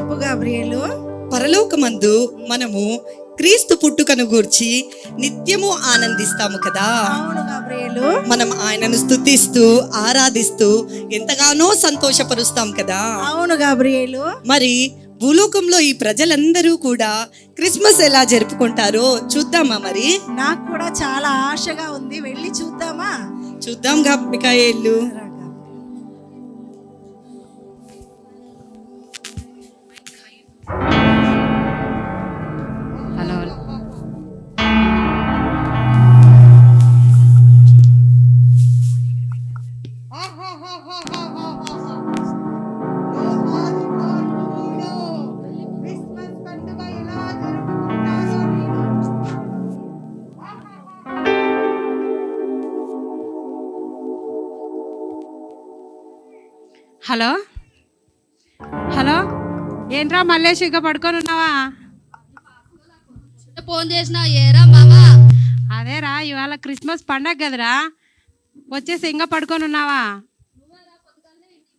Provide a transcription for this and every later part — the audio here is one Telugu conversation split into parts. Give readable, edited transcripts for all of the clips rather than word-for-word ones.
చెప్పు గాబ్రియేలు. పరలోకమందు మనము క్రీస్తు పుట్టుకను గూర్చి నిత్యము ఆనందిస్తాము కదా. అవును గాబ్రియేలు. మనం ఆయనను స్తుతిస్తూ ఆరాధిస్తూ ఎంతగానో సంతోషపరుస్తాం కదా. అవును గాబ్రియేలు. మరి భూలోకంలో ఈ ప్రజలందరూ కూడా క్రిస్మస్ ఎలా జరుపుకుంటారో చూద్దామా? మరి నాకు కూడా చాలా ఆశగా ఉంది, వెళ్ళి చూద్దామా? చూద్దాం మికాయేలు. హలో హలో, ఏంట్రా మల్లేష్ ఇంకా పడుకొని ఉన్నావా? ఫోన్ చేసినా ఏరా మామా? అదేరా, ఇవాళ క్రిస్మస్ పండగ కదరా, వచ్చేసి ఇంకా పడుకొని ఉన్నావా?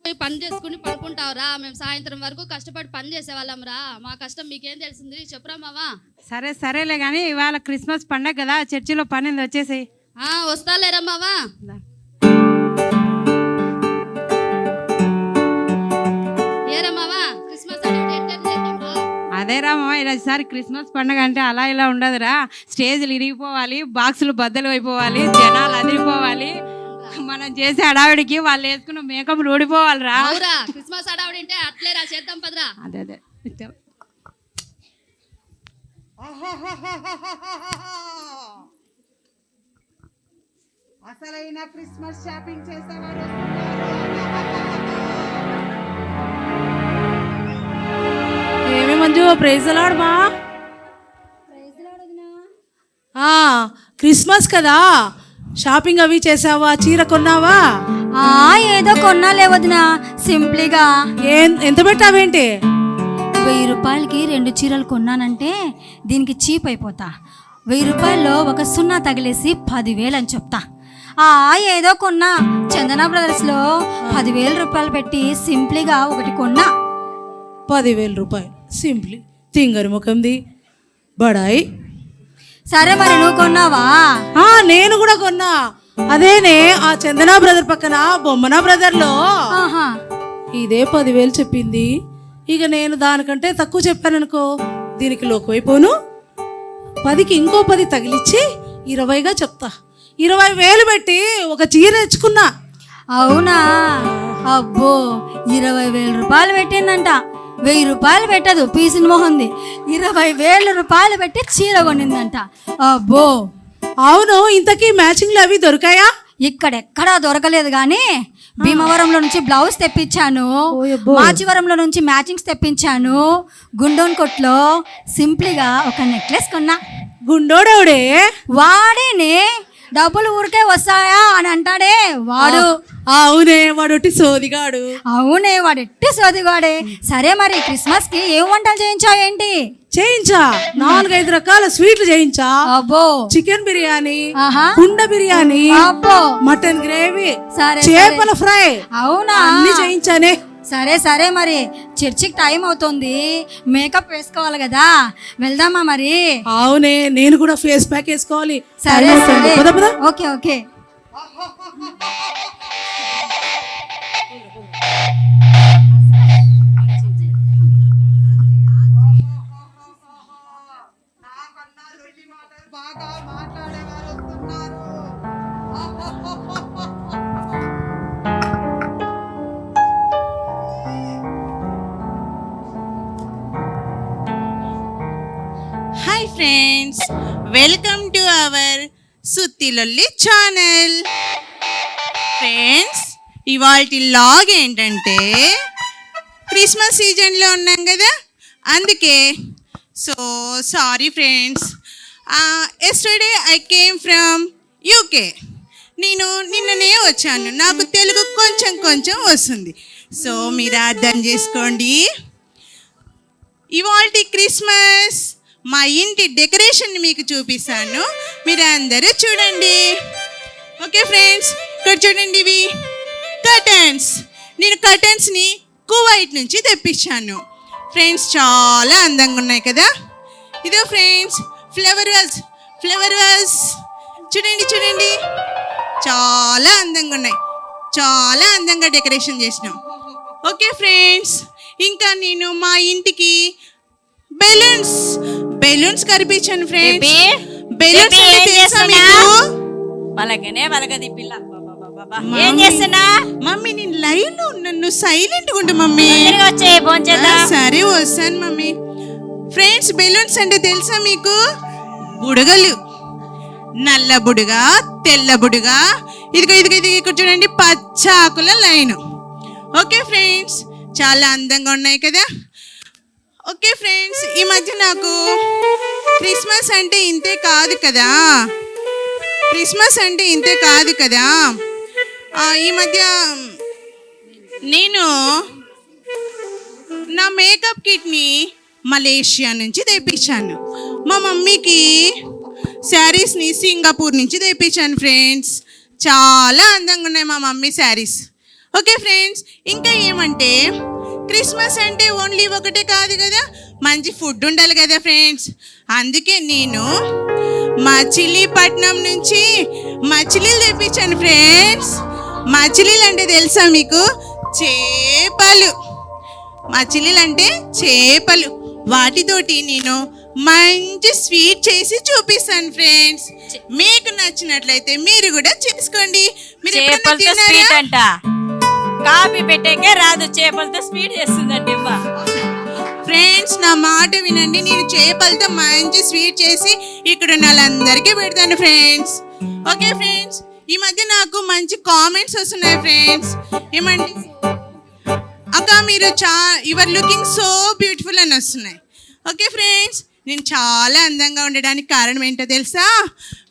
పోయి పని చేసుకుని పడుకుంటావురా? మేము సాయంత్రం వరకు కష్టపడి పని చేసేవాళ్ళం రా, మా కష్టం మీకేం తెలిసింది చెప్పురా మామా. సరేలే కానీ ఇవాళ క్రిస్మస్ పండగ కదా, చర్చిలో పని ఉంది, వచ్చేసి. వస్తాలేరా మామా. ఏరా మామా, క్రిస్మస్ అదేరా మామ, ఈసారి క్రిస్మస్ పండగ అంటే అలా ఇలా ఉండదురా. స్టేజ్లు ఇరిగిపోవాలి, బాక్సులు బద్దలు అయిపోవాలి, జనాలు అదిరిపోవాలి, మనం చేసే హడావిడికి వాళ్ళు వేసుకున్న మేకప్ ఊడిపోవాలిరా. క్రిస్మస్ హడావిడి అంటే అట్లేరా, చేద్దాం పదరా. అదే అసలైన క్రిస్మస్ షాపింగ్ చేసేవారు. ఏమి మంజు, ప్రైజ్ లాడమా? క్రిస్మస్ కదా, షాపింగ్ అవి చేసావా? చీర కొన్నావా? ఏదో కొన్నా లేవదిన, సింప్లీగా. ఎంత పెట్టావేంటి? 1000 రూపాయలకి 2 చీరలు కొన్నానంటే దీనికి చీప్ అయిపోతా. 1000 రూపాయల్లో ఒక 0 తగిలేసి 10,000 అని చెప్తా. ఏదో కొన్నా, చందన బ్రదర్స్లో 10,000 రూపాయలు పెట్టి సింప్లీగా ఒకటి కొన్నా. 10,000 రూపాయలు సింప్లీ, తింగరి ముఖంది బడాయి. సరే మరి నువ్వు కొన్నావా? నేను కూడా కొన్నా. అదేనే, ఆ చందన బ్రదర్ పక్కన బొమ్మన బ్రదర్లో ఇదే 10,000 చెప్పింది. ఇక నేను దానికంటే తక్కువ చెప్పాననుకో, దీనికి లోకువైపోను. 10కి ఇంకో 10 తగిలిచ్చి 20గా చెప్తా. 20,000 పెట్టి ఒక చీర తెచ్చుకున్నా. అవునా? అబ్బో, 20,000 రూపాయలు పెట్టిందంట. 1000 రూపాయలు పెట్టదు, పీసిన మొహంది. 20,000 రూపాయలు పెట్టి చీర కొనిందంట. అబ్బో. అవును, ఇంతకీ మ్యాచింగ్లు అవి దొరికాయా? ఇక్కడెక్కడా దొరకలేదు కానీ భీమవరంలో నుంచి బ్లౌజ్ తెప్పించాను, మాచివరంలో నుంచి మ్యాచింగ్స్ తెప్పించాను, గుండోన్ కొట్లో సింప్లీగా ఒక నెక్లెస్ కొన్నా. గుండోడవుడే? వాడేనే, డబ్బులు ఊరికే వస్తాయా అని అంటాడే వాడు. అవునే, వాడొట్టి సోదిగాడు. అవునే, వాడెట్టి సోదిగాడే. సరే మరి క్రిస్మస్ కి ఏం వంటలు చేయించావు? ఏంటి చేయించా? 4-5 రకాల స్వీట్లు చేయించా. అబ్బో, చికెన్ బిర్యానీ, కుండ బిర్యానీ, అబ్బో, మటన్ గ్రేవీ, సరే చేపల ఫ్రై. అవునా? అన్ని చేయించానే. సరే మరి చర్చికి టైం అవుతుంది, మేకప్ వేసుకోవాలి కదా, వెళ్దామా మరి? అవునే, నేను కూడా ఫేస్ ప్యాక్ వేసుకోవాలి. సరే okay. Hi friends, welcome to our Suttilolli channel. Friends, ఇవాల్టి లాగ్ ఏంటంటే క్రిస్మస్ సీజన్లో ఉన్నాం కదా, అందుకే sorry friends. Yesterday I came from UK. నేను నిన్ననే వచ్చాను, నాకు తెలుగు కొంచెం వస్తుంది, సో మీరు అర్థం చేసుకోండి. ఇవాల్టి క్రిస్మస్ మా ఇంటి డెకరేషన్ మీకు చూపిస్తాను, మీరు అందరూ చూడండి. ఓకే ఫ్రెండ్స్, ఇక్కడ చూడండి, ఇవి కర్టన్స్. నేను కర్టన్స్ని కువైట్ నుంచి తెప్పించాను. ఫ్రెండ్స్ చాలా అందంగా ఉన్నాయి కదా. ఇదో ఫ్రెండ్స్ ఫ్లవర్ వాల్స్ చూడండి చూడండి, చాలా అందంగా ఉన్నాయి, చాలా అందంగా డెకరేషన్ చేసినాం. ఓకే ఫ్రెండ్స్, ఇంకా నేను మా ఇంటికి బెలూన్స్ కనిపించాను ఫ్రెండ్స్. బెలూన్స్ అంటే తెలుసా మీకు? వాళ్ళకనే వాళ్ళకది పిల్ల. ఏం చేస్తున్నా మమ్మీ? నేను లైవ్ లో ఉన్నాను, సైలెంట్ గా ఉండు మమ్మీ. వచ్చే భోంచేద్దాం. సరే వస్తాను మమ్మీ. ఫ్రెండ్స్ బెలూన్స్ అంటే తెలుసా మీకు? బుడగలు, నల్ల బుడుగ, తెల్ల బుడుగ, ఇదిగో ఇక్కడ చూడండి పచ్చ ఆకుల లైన్. ఓకే ఫ్రెండ్స్, చాలా అందంగా ఉన్నాయి కదా. ఓకే ఫ్రెండ్స్, ఈ మధ్య నాకు క్రిస్మస్ అంటే ఇంతే కాదు కదా. ఈ మధ్య నేను నా మేకప్ కిట్ని మలేషియా నుంచి తెప్పించాను. మా మమ్మీకి శారీస్ని సింగపూర్ నుంచి తెప్పించాను ఫ్రెండ్స్. చాలా అందంగా ఉన్నాయి మా మమ్మీ శారీస్. ఓకే ఫ్రెండ్స్, ఇంకా ఏమంటే క్రిస్మస్ అంటే ఓన్లీ ఒకటే కాదు కదా, మంచి ఫుడ్ ఉండాలి కదా ఫ్రెండ్స్. అందుకే నేను మచిలీపట్నం నుంచి మచిలీలు తెప్పించాను ఫ్రెండ్స్. మచిలీలు అంటే తెలుసా మీకు? మచిలీలు అంటే చేపలు. వాటితోటి నేను మంచి స్వీట్ చేసి చూపిస్తాను ఫ్రెండ్స్. మీకు నచ్చినట్లయితే మీరు కూడా చేసుకోండి. చేపలతో స్వీట్ అంట, కాఫీ పెట్టేకే రాదు, చేపలతో స్వీట్ చేస్తుందండి. ఫ్రెండ్స్ నా మాట వినండి, నేను చేపలతో మంచి స్వీట్ చేసి ఇక్కడ ఉన్న వాళ్ళందరికీ పెడతాను ఫ్రెండ్స్. ఓకే ఫ్రెండ్స్, ఈ మధ్య నాకు మంచి కామెంట్స్ వస్తున్నాయి ఫ్రెండ్స్. ఏమండి అక్క మీరు యువర్ లుకింగ్ సో బ్యూటిఫుల్ అని వస్తున్నాయి. ఓకే ఫ్రెండ్స్, నేను చాలా అందంగా ఉండడానికి కారణం ఏంటో తెలుసా?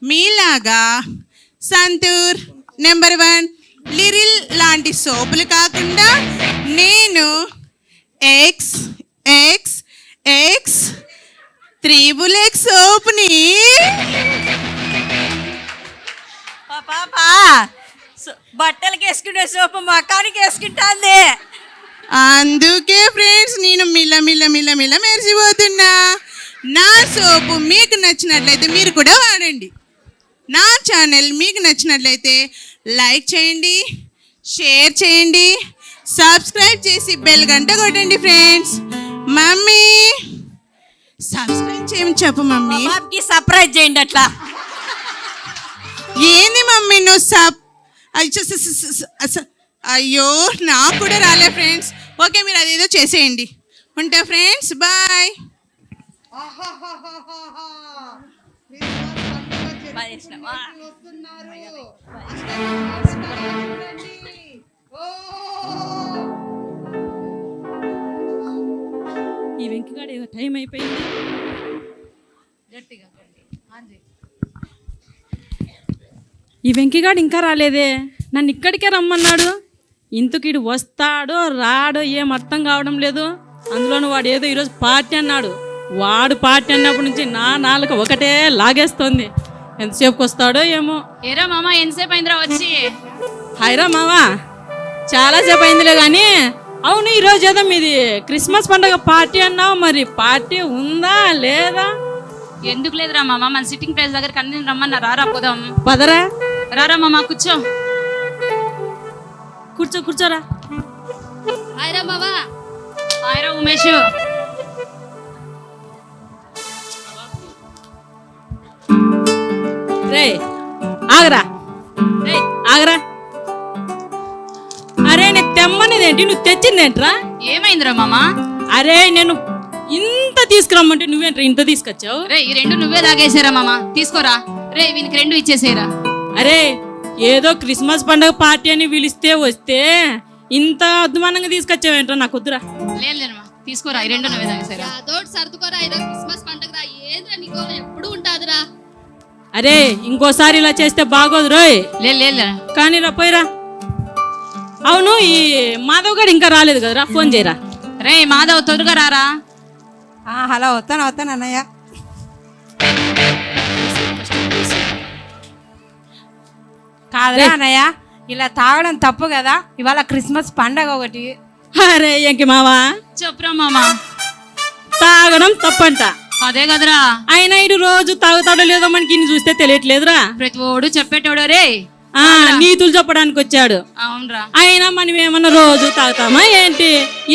మీలాగా సంతూర్ నెంబర్ 1 లిరిల్ లాంటి సోపులు కాకుండా నేను XXX సోప్ని బట్టలకి వేసుకునే సోపు మొక్కానికి వేసుకుంటాంది. అందుకే ఫ్రెండ్స్ నేను మిల్ల మెరిసిపోతున్నా. నా సోపు మీకు నచ్చినట్లయితే మీరు కూడా వాడండి. నా ఛానల్ మీకు నచ్చినట్లయితే లైక్ చేయండి, షేర్ చేయండి, సబ్స్క్రైబ్ చేసి బెల్ గంట కొట్టండి ఫ్రెండ్స్. మమ్మీ సబ్స్క్రైబ్ చేయమని చెప్పు మమ్మీ. బాబుకి సర్ప్రైజ్ చేయండి. అట్లా ఏంది మమ్మీ నువ్వు అయ్యో నాకు కూడా రాలే ఫ్రెండ్స్. ఓకే మీరు అదేదో చేసేయండి. ఉంటా ఫ్రెండ్స్, బాయ్. ఈ వెంకిగాడు ఏదో టైం అయిపోయింది. ఈ వెంకిగాడు ఇంకా రాలేదే, నన్ను ఇక్కడికే రమ్మన్నాడు. ఇంతకీడు వస్తాడో రాడో ఏం అర్థం కావడం లేదు. అందులోనూ వాడు ఏదో ఈరోజు పార్టీ అన్నాడు. వాడు పార్టీ అన్నప్పటి నుంచి నా నాలుక ఒకటే లాగేస్తుంది. ఎంతసేపుకి వస్తాడో ఏమో. ఏరా మామ ఎంతసేపు అయిందిరా వచ్చి? హైరా మావా, చాలాసేపు అయిందిలే కానీ అవును ఈరోజు ఏదో మీది క్రిస్మస్ పండుగ పార్టీ అన్నావు, మరి పార్టీ ఉందా లేదా? ఎందుకు లేదురా మామ, మన సిట్టింగ్ ప్లేస్ దగ్గర కన్నీ రమ్మన్నా. రారా పోదాం. పదరా. రారా మామ కూర్చోరా. హాయ్రా మామ. హాయ్రా ఉమేష్. రే ఆగరా. అరే నేను తెమ్మనేదేంటి, నువ్వు తెచ్చిందేంట్రా? ఏమైందిరా మామ? అరే నేను ఇంత తీసుకురమ్మంటే నువ్వేంట్రా ఇంత తీసుకొచ్చావు? రే ఈ 2 నువ్వే తాగేసారా మామ, తీసుకోరా. రే వీనికి 2 ఇచ్చేసేరా. అరే ఏదో క్రిస్మస్ పండుగ పార్టీ అని పిలిస్తే వస్తే ఇంత అద్మానంగా తీసుకొచ్చావేంట్రా? నాకు వద్దురా. లేదులేనమ్మా, తీసుకోరా. ఈ 2 నువ్వే తాగేసారా. అదోటి సర్దుకోరా. ఈరోజు క్రిస్మస్ పండుగ రా. ఏంద్రా నీకో ఎప్పుడు ఉంటాదిరా. అరే ఇంకోసారి ఇలా చేస్తే బాగోదు రోయ్. లేదు కానీ రా పోయిరా. అవును ఈ మాధవ్ గడు ఇంకా రాలేదు కదరా, ఫోన్ చేయరా. రే మాధవ్ త్వరగా రారా. హలో వస్తాను అన్నయ్య. కాదురా అన్నయ్య, ఇలా తాగడం తప్పు కదా. ఇవాళ క్రిస్మస్ పండగ ఒకటి. అరే ఎంకి మావా చెప్పురా మామ. తాగడం తప్పంట. అదే కదరా, అయినా ఇటు రోజు తాగుతాడో లేదో మనకి ఇన్ని చూస్తే తెలియట్లేదురా. ప్రతి ఓడు చెప్పేటోడు రే. నీతులు చెప్పడానికి వచ్చాడు. అవునరా. అయినా మనం ఏమన్నా రోజు తాగుతామా ఏంటి?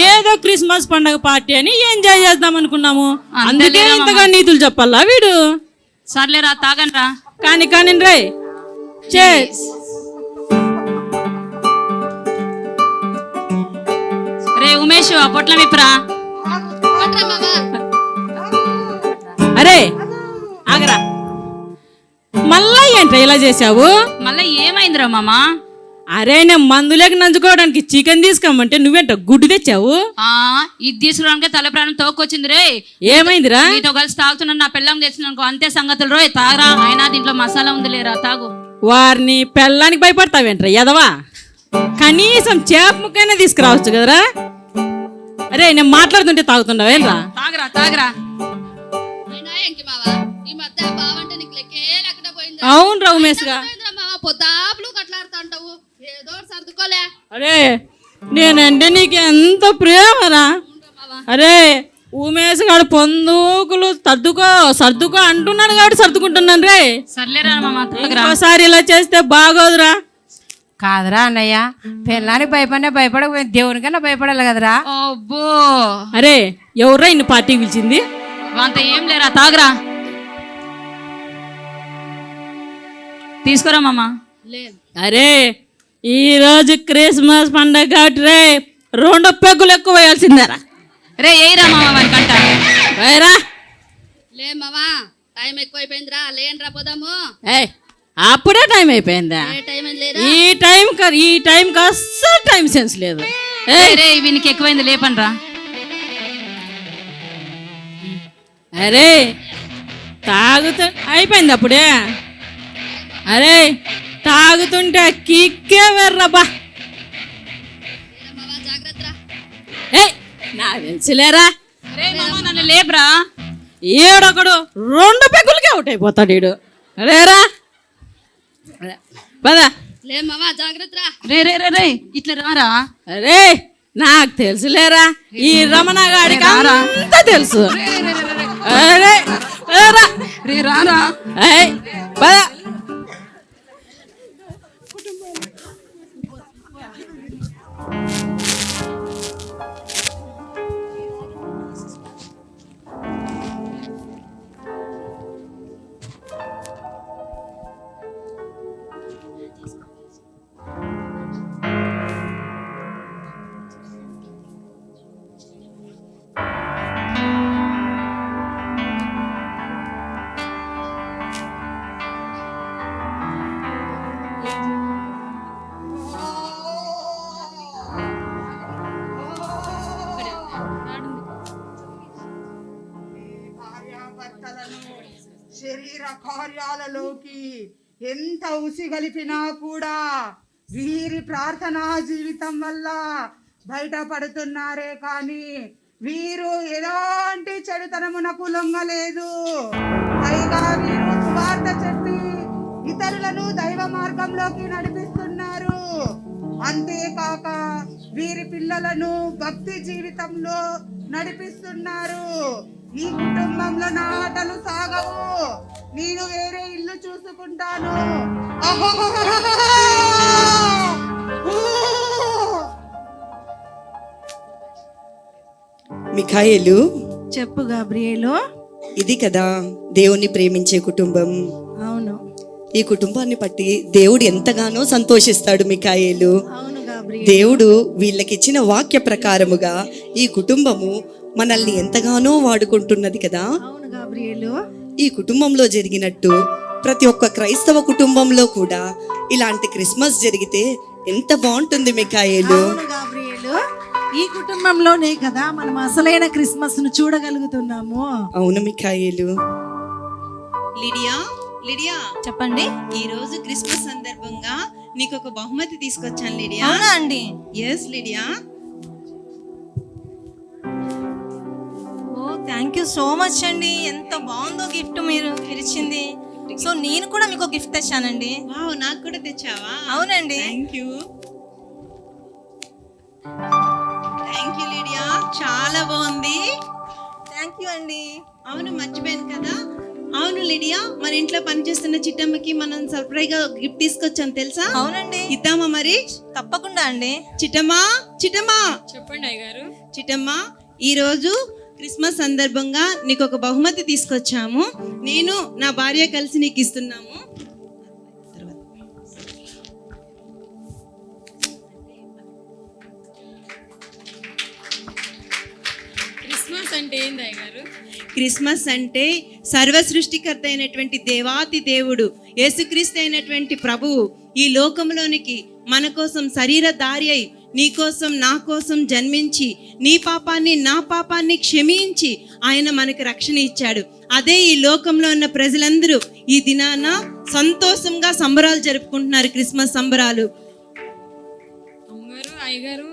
ఏదో క్రిస్మస్ పండగ పార్టీ అని ఎంజాయ్ చేద్దాం అనుకున్నాము. అందుకే ఇంతగా నీతులు చెప్పాలా వీడు? సర్లేరా, తాగనరా. కానీ కానీ రే రే ఉమేష్, ఆ పొట్లం ఇప్పురా. అరే ఆగరా, మళ్ళా ఏంట్రా ఇలా చేసావు? మళ్ళీ ఏమైందిరా మామా? అరే నేను మందులేక నంచుకోవడానికి చికెన్ తీసుకోమంటే నువ్వేంట గుడ్డు తెచ్చావు? ఇది తీసుకురావడానికి తల ప్రాణం తోకొచ్చింది రే. ఏమైందిరా? నీతో కలిసి తాగుతున్నాను, నా పెళ్ళం తెచ్చినానుకో అంతే సంగతులు రోయ్. తాగరా, అయినా దీంట్లో మసాలా ఉంది లేరా, తాగు. వారిని పెళ్ళానికి భయపడతావేంట్రా ఎదవా? కనీసం చేప ముక్కైనా తీసుకురావచ్చు కదరా. అరే నేను మాట్లాడుతుంటే తాగుతుండవేంట్రా? తాగరా తాగరా. అవును ఉమేష్ గా. అరే నేనంటే నీకు ఎంత ప్రేమరా. అరే ఉమేష్ గారు పొందుకులు సర్దుకో అంటున్నాడు కాబట్టి సర్దుకుంటున్నాను రే. సర్లేరా మామ, ఒకసారి ఇలా చేస్తే బాగోదురా. కాదురా అన్నయ్య, పెళ్ళానికి భయపడకపోయి దేవునికన్నా భయపడాలి కదరా. అబ్బో. అరే ఎవరా ఇన్ని పార్టీకి పిలిచింది? అంత ఏం లేరా, తాగరా. తీసుకురా మామ. అరే ఈ రోజు క్రిస్మస్ పండగ కాబట్టి రే 2 పెగ్గులు ఎక్కువ వేయాల్సిందేరా. రే ఏరా మామ వానికంట. వేరా లే మామా, టైం ఎక్కువైపోయిందిరా, లేండ్రా పోదాము. అప్పుడే టైం అయిపోయిందా? ఈ టైం అస్సలు టైం సెన్స్ లేదు. వీనికి ఎక్కువైంది, లేపండ్రా. అరే తాగుతూ అయిపోయింది అప్పుడే. అరే తాగుతుంటే కిక్కే వెర్రబ్బా. నా తెలుసులేరా. నన్ను లేపరా. ఏడొకడు 2 పెగ్గులకే అవుట్ అయిపోతాడు ఈడు. రేరా పదా. లే మామా, జాగ్రత్త. రే రే రే రే, ఇట్లా రారా. అరే నాకు తెలుసులేరా, ఈ రమణ గాడికి అంతా తెలుసు. అరే రే రారా. పదా. శరీర కార్యాలలోకి ఎంత ఉసిగలిపినా కూడా వీరి ప్రార్థనా జీవితం వల్ల బయటపడుతున్నారే కానీ వీరు ఎలాంటి చెడుతనమునకు లొంగలేదు. పైగా వీరు సువార్త చెప్పి ఇతరులను దైవ మార్గంలోకి నడిపిస్తున్నారు. అంతేకాక వీరి పిల్లలను భక్తి జీవితంలో నడిపిస్తున్నారు. ఈ కుటుంబంలో నా ఆటలు సాగవు. నేను వేరే ఇల్లు చూసుకుంటాను. మిఖాయేలు, చెప్పు గాబ్రియేలు. ఇది కదా దేవుని ప్రేమించే కుటుంబం. అవును, ఈ కుటుంబాన్ని బట్టి దేవుడు ఎంతగానో సంతోషిస్తాడు మిఖాయేలు. అవును గాబ్రియేలు. దేవుడు వీళ్ళకిచ్చిన వాక్య ప్రకారముగా ఈ కుటుంబము మనల్ని ఎంతగానో వాడుకుంటున్నది కదా. అవును గాబ్రియేలు. ఈ కుటుంబంలో జరిగినట్టు ప్రతి ఒక్క క్రైస్తవ కుటుంబంలో కూడా ఇలాంటి క్రిస్మస్ జరిగితే ఎంత బాగుంటుంది మిఖాయేలు. అవును గాబ్రియేలు, ఈ కుటుంబంలోనే కదా మనం అసలైన క్రిస్మస్ ను చూడగలుగుతున్నాము. అవును మిఖాయేలు. లిడియా లిడియా, చెప్పండి. ఈ రోజు క్రిస్మస్ సందర్భంగా నీకు ఒక బహుమతి తీసుకొచ్చాను లిడియా. అవునా అండి? Yes Lydia. Oh thank you so much అండి. ఎంత బాగుందో గిఫ్ట్ మీరు ఇచ్చింది. సో నేను కూడా మీకు గిఫ్ట్ తెచ్చానండి. వావ్, నాకు కూడా తెచ్చావా? అవునండి. థ్యాంక్ యూ లిడియా, చాలా బాగుంది. థ్యాంక్ యూ అండి. అవును, మర్చిపోయాను కదా. అవును లిడియా, మన ఇంట్లో పనిచేస్తున్న చిట్టమ్మకి మనం సర్ప్రైజ్ గా గిఫ్ట్ తీసుకొచ్చాం తెలుసా? అవునండి. ఇద్దామా మరి? తప్పకుండా అండి. చిట్టమ్మా చెప్పండి అయ్యగారు. చిట్టమ్మా, ఈ రోజు క్రిస్మస్ సందర్భంగా నీకు ఒక బహుమతి తీసుకొచ్చాము. నేను నా భార్య కలిసి నీకు ఇస్తున్నాము. క్రిస్మస్ అంటే ఏంది అయ్యగారు? క్రిస్మస్ అంటే సర్వ సృష్టికర్త అయినటువంటి దేవాతి దేవుడు యేసుక్రీస్తు అయినటువంటి ప్రభువు ఈ లోకంలోనికి మన కోసం శరీరధారి అయి నీ కోసం నా కోసం జన్మించి నీ పాపాన్ని నా పాపాన్ని క్షమించి ఆయన మనకు రక్షణ ఇచ్చాడు. అదే ఈ లోకంలో ఉన్న ప్రజలందరూ ఈ దినాన సంతోషంగా సంబరాలు జరుపుకుంటున్నారు, క్రిస్మస్ సంబరాలు. అమ్మగారు, అయ్యగారు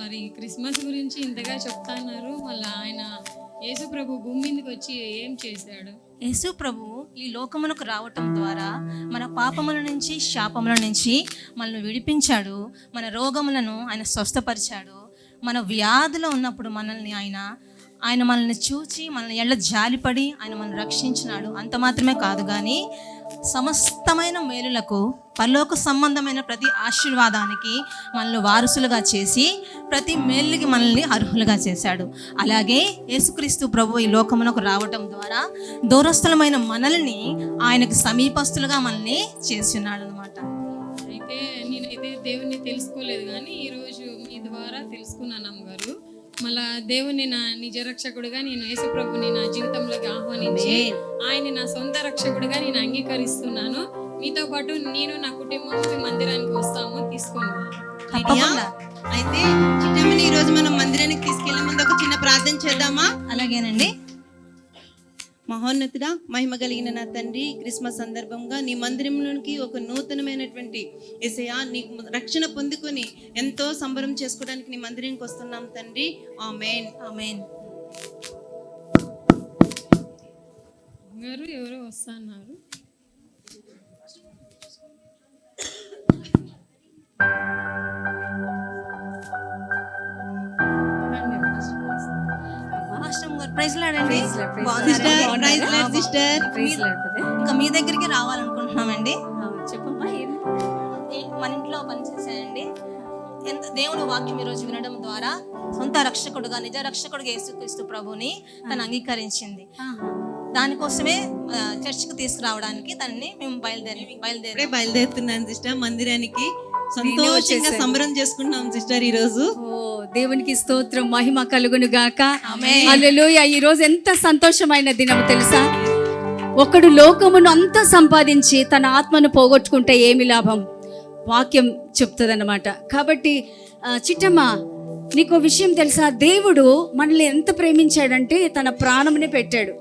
మరి క్రిస్మస్ గురించి ఇంతగా చెప్తున్నారు. మళ్ళీ ఆయన యేసు ప్రభు భూమి మీదకి వచ్చి ఏం చేశాడు? యేసు ప్రభువు ఈ లోకమునకు రావటం ద్వారా మన పాపముల నుంచి, శాపముల నుంచి మనల్ని విడిపించాడు. మన రోగములను ఆయన స్వస్థపరిచాడు. మన వ్యాధులు ఉన్నప్పుడు మనల్ని ఆయన మనల్ని చూచి మనల్ని ఎళ్ళ జాలిపడి ఆయన మనల్ని రక్షించినాడు. అంత మాత్రమే కాదు కానీ సమస్తమైన మేలులకు, పరలోక సంబంధమైన ప్రతి ఆశీర్వాదానికి మనల్ని వారసులుగా చేసి ప్రతి మేలుకి మనల్ని అర్హులుగా చేశాడు. అలాగే యేసుక్రీస్తు ప్రభు ఈ లోకమునకు రావటం ద్వారా దూరస్థులమైన మనల్ని ఆయనకు సమీపస్తులుగా మనల్ని చేస్తున్నాడు అన్నమాట. అయితే నేనైతే దేవుణ్ణి తెలుసుకోలేదు కానీ ఈరోజు మీ ద్వారా తెలుసుకున్నాను అమ్మగారు. మళ్ళా దేవుని నా నిజ రక్షకుడిగా నేను యేసు ప్రభుని నా జీవితంలోకి ఆహ్వానించి ఆయన నా సొంత రక్షకుడిగా నేను అంగీకరిస్తున్నాను. మీతో పాటు నేను నా కుటుంబం మందిరానికి వస్తాము, తీసుకోండి. అయితే చిట్టమ్మని ఈ రోజు మనం మందిరానికి తీసుకెళ్లే ముందు ఒక చిన్న ప్రార్థన చేద్దామా? అలాగేనండి. మహోన్నతుడా, మహిమ కలిగిన నా తండ్రి, క్రిస్మస్ సందర్భంగా నీ మందిరంలోనికి ఒక నూతనమైనటువంటి యేసయ్యా నీ రక్షణ పొందుకొని ఎంతో సంబరం చేసుకోవడానికి నీ మందిరానికి వస్తున్నాం తండ్రి. ఆమేన్, ఆమేన్. గారు ఎవరో వస్తున్నారు. ఇంకా మీ దగ్గరికి రావాలనుకుంటున్నామండి. చెప్పమ్మా. మన ఇంట్లో పనిచేసాయండి. దేవుడు వాక్యం ఈరోజు వినడం ద్వారా సొంత రక్షకుడుగా, నిజ రక్షకుడుగా యేసుక్రీస్తు ప్రభుని తను అంగీకరించింది. దానికోసమే చర్చికి తీసుకురావడానికి తనని మేము బయలుదేరుతున్నాను సిస్టర్. మందిరానికి సంతోషంగా సంబరం చేసుకుంటున్నాం సిస్టర్ ఈ రోజు. దేవునికి స్తోత్రం, మహిమ కలుగును గాక. హల్లెలూయా. ఈ రోజు ఎంత సంతోషమైన దినం తెలుసా? ఒకడు లోకమును అంతా సంపాదించి తన ఆత్మను పోగొట్టుకుంటే ఏమి లాభం? వాక్యం చెప్తుందన్నమాట. కాబట్టి చిట్టమ్మ, నీకు విషయం తెలుసా? దేవుడు మనల్ని ఎంత ప్రేమించాడంటే తన ప్రాణముని పెట్టాడు.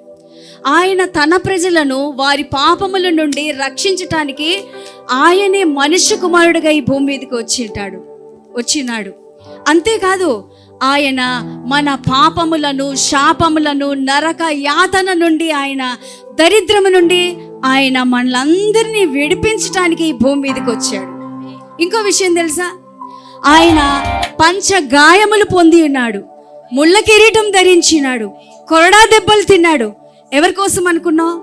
ఆయన తన ప్రజలను వారి పాపముల నుండి రక్షించటానికి ఆయనే మనుష్య కుమారుడిగా ఈ భూమి మీదకి వచ్చినాడు. అంతేకాదు, ఆయన మన పాపములను, శాపములను, నరక యాతన నుండి, ఆయన దరిద్రము నుండి ఆయన మనలందరినీ విడిపించటానికి ఈ భూమి మీదకి వచ్చాడు. ఇంకో విషయం తెలుసా? ఆయన పంచగాయములు పొంది ఉన్నాడు, ముళ్ళ కిరీటం ధరించినాడు, కొరడా దెబ్బలు తిన్నాడు. ఎవరి కోసం అనుకున్నావు?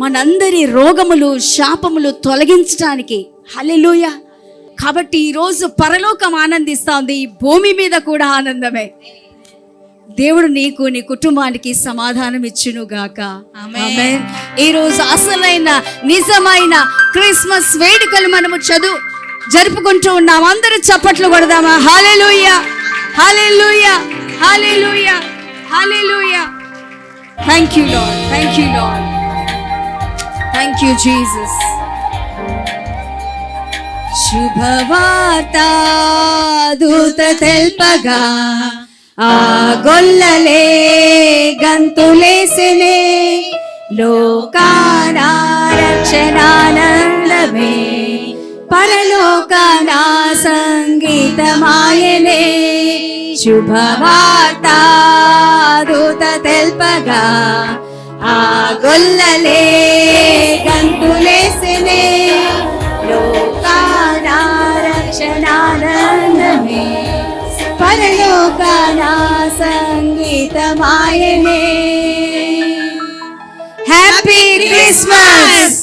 మనందరి రోగములు, శాపములు తొలగించడానికి. హల్లెలూయా. కాబట్టి ఈరోజు పరలోకం ఆనందిస్తా ఉంది, ఈ భూమి మీద కూడా ఆనందమే. దేవుడు నీకు, నీ కుటుంబానికి సమాధానం ఇచ్చును గాక. ఆమేన్. ఈరోజు అసలైన నిజమైన క్రిస్మస్ వేడుకలు మనము జరుపుకుంటూ ఉన్నాం. అందరూ చప్పట్లు కొడదామా? Hallelujah, hallelujah, hallelujah, hallelujah. Thank you lord, thank you lord, thank you Jesus. శుభవార్త దూత తెల్పగా ఆ గొల్లలే గంతులేసెనే, లోకాన రక్షణానందమే, పరలోకాన సంగీతమాయనే. శుభవార్త దూత తెల్పగా ఆ గొల్లలే గంతులేసెనే, లోకాన రక్షణానందమే, పరలోకాన సంగీత జీవితమాయనే. Happy Christmas.